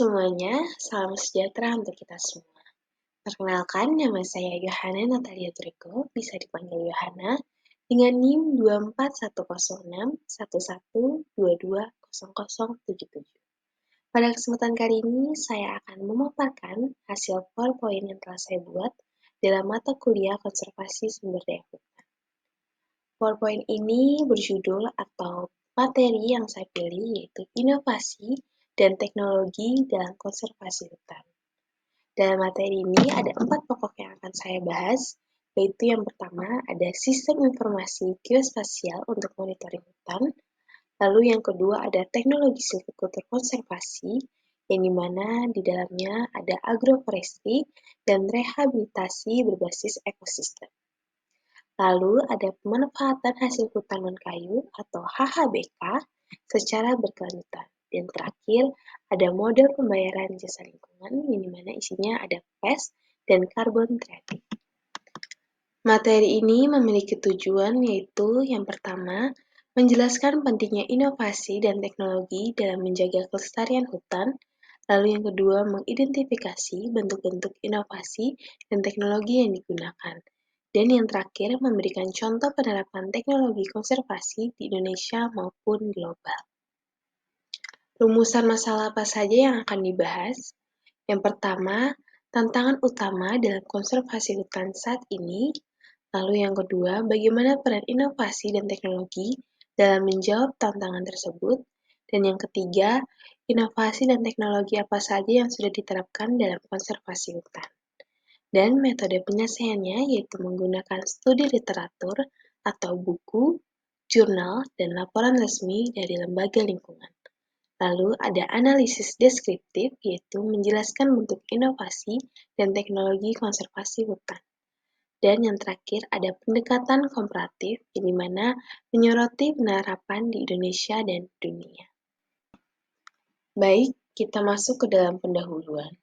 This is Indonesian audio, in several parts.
semuanya, salam sejahtera untuk kita semua. Perkenalkan, nama saya Yohana Natalia Turiko, bisa dipanggil Yohana, dengan NIM 2410611220077. Pada kesempatan kali ini, saya akan memaparkan hasil PowerPoint yang telah saya buat dalam mata kuliah konservasi sumber daya hutan. PowerPoint ini berjudul atau materi yang saya pilih yaitu inovasi dan teknologi dalam konservasi hutan. Dalam materi ini ada 4 pokok yang akan saya bahas, yaitu yang pertama ada sistem informasi geospasial untuk monitoring hutan, lalu yang kedua ada teknologi silvikultur konservasi, yang dimana di dalamnya ada agroforestry dan rehabilitasi berbasis ekosistem. Lalu ada pemanfaatan hasil hutan non-kayu atau HHBK secara berkelanjutan. Dan terakhir, ada model pembayaran jasa lingkungan yang dimana isinya ada PES dan carbon trading. Materi ini memiliki tujuan yaitu yang pertama, menjelaskan pentingnya inovasi dan teknologi dalam menjaga kelestarian hutan, lalu yang kedua, mengidentifikasi bentuk-bentuk inovasi dan teknologi yang digunakan. Dan yang terakhir, memberikan contoh penerapan teknologi konservasi di Indonesia maupun global. Rumusan masalah apa saja yang akan dibahas? Yang pertama, tantangan utama dalam konservasi hutan saat ini. Lalu yang kedua, bagaimana peran inovasi dan teknologi dalam menjawab tantangan tersebut. Dan yang ketiga, inovasi dan teknologi apa saja yang sudah diterapkan dalam konservasi hutan. Dan metode penyelesaiannya yaitu menggunakan studi literatur atau buku, jurnal, dan laporan resmi dari lembaga lingkungan. Lalu ada analisis deskriptif yaitu menjelaskan bentuk inovasi dan teknologi konservasi hutan. Dan yang terakhir ada pendekatan komparatif yang dimana menyoroti penerapan di Indonesia dan dunia. Baik, kita masuk ke dalam pendahuluan.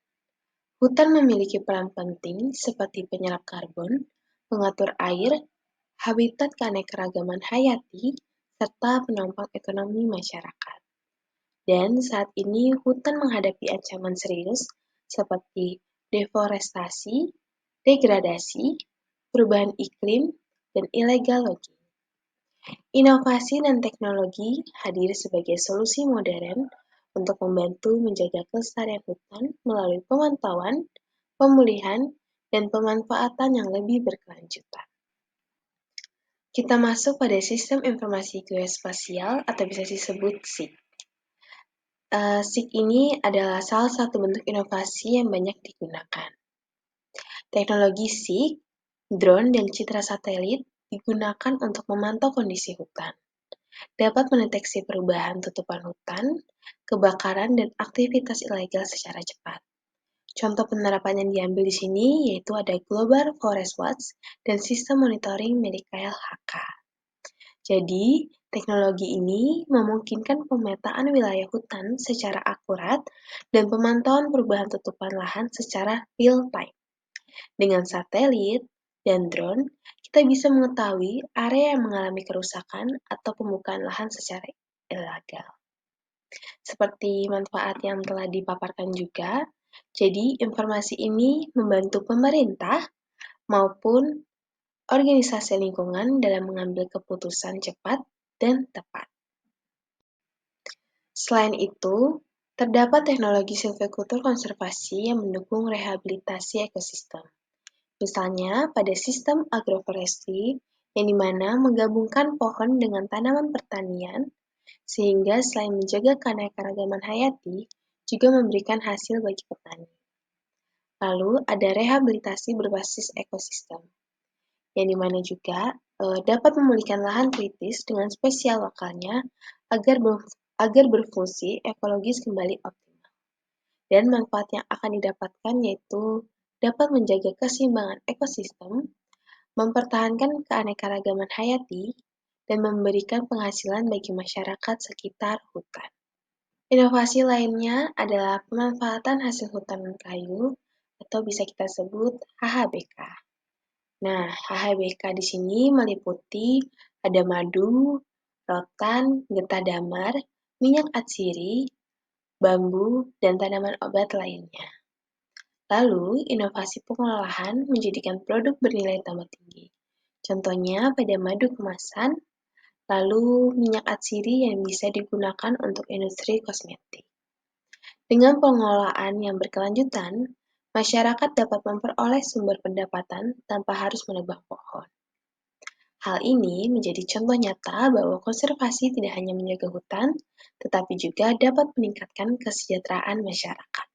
Hutan memiliki peran penting seperti penyerap karbon, pengatur air, habitat keanekaragaman hayati, serta penopang ekonomi masyarakat. Dan saat ini hutan menghadapi ancaman serius seperti deforestasi, degradasi, perubahan iklim, dan illegal logging. Inovasi dan teknologi hadir sebagai solusi modern untuk membantu menjaga kelestarian hutan melalui pemantauan, pemulihan, dan pemanfaatan yang lebih berkelanjutan. Kita masuk pada sistem informasi geospasial atau bisa disebut SIG. SIG ini adalah salah satu bentuk inovasi yang banyak digunakan. Teknologi SIG, drone, dan citra satelit digunakan untuk memantau kondisi hutan. Dapat mendeteksi perubahan tutupan hutan, kebakaran, dan aktivitas ilegal secara cepat. Contoh penerapan yang diambil di sini yaitu ada Global Forest Watch dan sistem monitoring milik KLHK. Jadi, teknologi ini memungkinkan pemetaan wilayah hutan secara akurat dan pemantauan perubahan tutupan lahan secara real time. Dengan satelit dan drone, kita bisa mengetahui area yang mengalami kerusakan atau pembukaan lahan secara ilegal. Seperti manfaat yang telah dipaparkan juga, jadi informasi ini membantu pemerintah maupun organisasi lingkungan dalam mengambil keputusan cepat dan tepat. Selain itu, terdapat teknologi silvikultur konservasi yang mendukung rehabilitasi ekosistem. Misalnya pada sistem agroforestry yang dimana menggabungkan pohon dengan tanaman pertanian sehingga selain menjaga keanekaragaman hayati juga memberikan hasil bagi petani. Lalu ada rehabilitasi berbasis ekosistem yang dimana juga dapat memulihkan lahan kritis dengan spesial lokalnya agar berfungsi ekologis kembali optimal. Dan manfaat yang akan didapatkan yaitu dapat menjaga keseimbangan ekosistem, mempertahankan keanekaragaman hayati, dan memberikan penghasilan bagi masyarakat sekitar hutan. Inovasi lainnya adalah pemanfaatan hasil hutan kayu atau bisa kita sebut HHBK. Nah, HHBK di sini meliputi ada madu, rotan, getah damar, minyak atsiri, bambu, dan tanaman obat lainnya. Lalu, inovasi pengolahan menjadikan produk bernilai tambah tinggi. Contohnya pada madu kemasan, lalu minyak atsiri yang bisa digunakan untuk industri kosmetik. Dengan pengelolaan yang berkelanjutan, masyarakat dapat memperoleh sumber pendapatan tanpa harus menebang pohon. Hal ini menjadi contoh nyata bahwa konservasi tidak hanya menjaga hutan, tetapi juga dapat meningkatkan kesejahteraan masyarakat.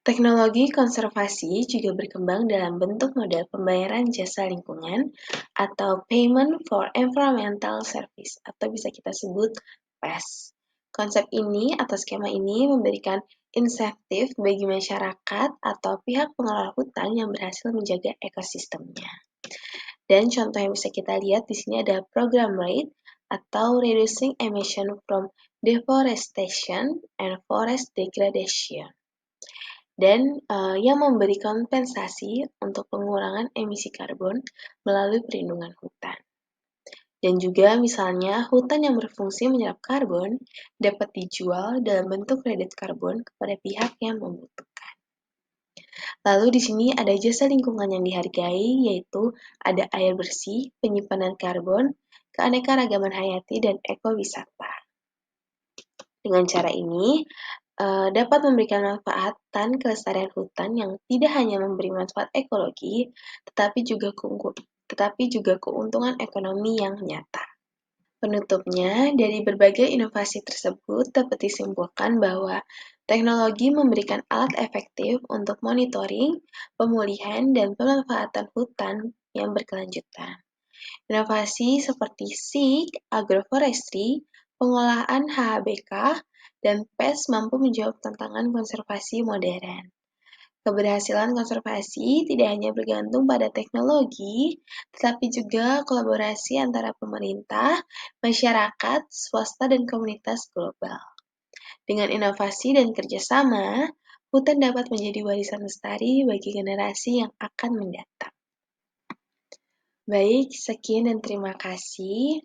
Teknologi konservasi juga berkembang dalam bentuk model pembayaran jasa lingkungan atau Payment for Environmental Service atau bisa kita sebut PES. Konsep ini atau skema ini memberikan insentif bagi masyarakat atau pihak pengelola hutan yang berhasil menjaga ekosistemnya. Dan contoh yang bisa kita lihat di sini ada program RAID atau Reducing Emission from Deforestation and Forest Degradation. Dan yang memberi kompensasi untuk pengurangan emisi karbon melalui perlindungan hutan. Dan juga misalnya hutan yang berfungsi menyerap karbon dapat dijual dalam bentuk kredit karbon kepada pihak yang membutuhkan. Lalu di sini ada jasa lingkungan yang dihargai, yaitu ada air bersih, penyimpanan karbon, keanekaragaman hayati, dan ekowisata. Dengan cara ini, dapat memberikan manfaat dan kelestarian hutan yang tidak hanya memberi manfaat ekologi, tetapi juga keuntungan ekonomi yang nyata. Penutupnya, dari berbagai inovasi tersebut dapat disimpulkan bahwa teknologi memberikan alat efektif untuk monitoring, pemulihan, dan pemanfaatan hutan yang berkelanjutan. Inovasi seperti SIG, agroforestry, pengolahan HHBK, dan PES mampu menjawab tantangan konservasi modern. Keberhasilan konservasi tidak hanya bergantung pada teknologi, tetapi juga kolaborasi antara pemerintah, masyarakat, swasta, dan komunitas global. Dengan inovasi dan kerjasama, hutan dapat menjadi warisan lestari bagi generasi yang akan mendatang. Baik, sekian dan terima kasih.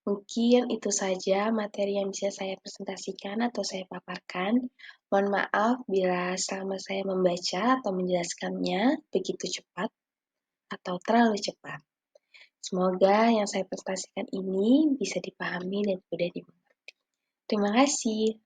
Mungkin itu saja materi yang bisa saya presentasikan atau saya paparkan. Mohon maaf bila selama saya membaca atau menjelaskannya begitu cepat atau terlalu cepat. Semoga yang saya presentasikan ini bisa dipahami dan mudah dimengerti. Terima kasih.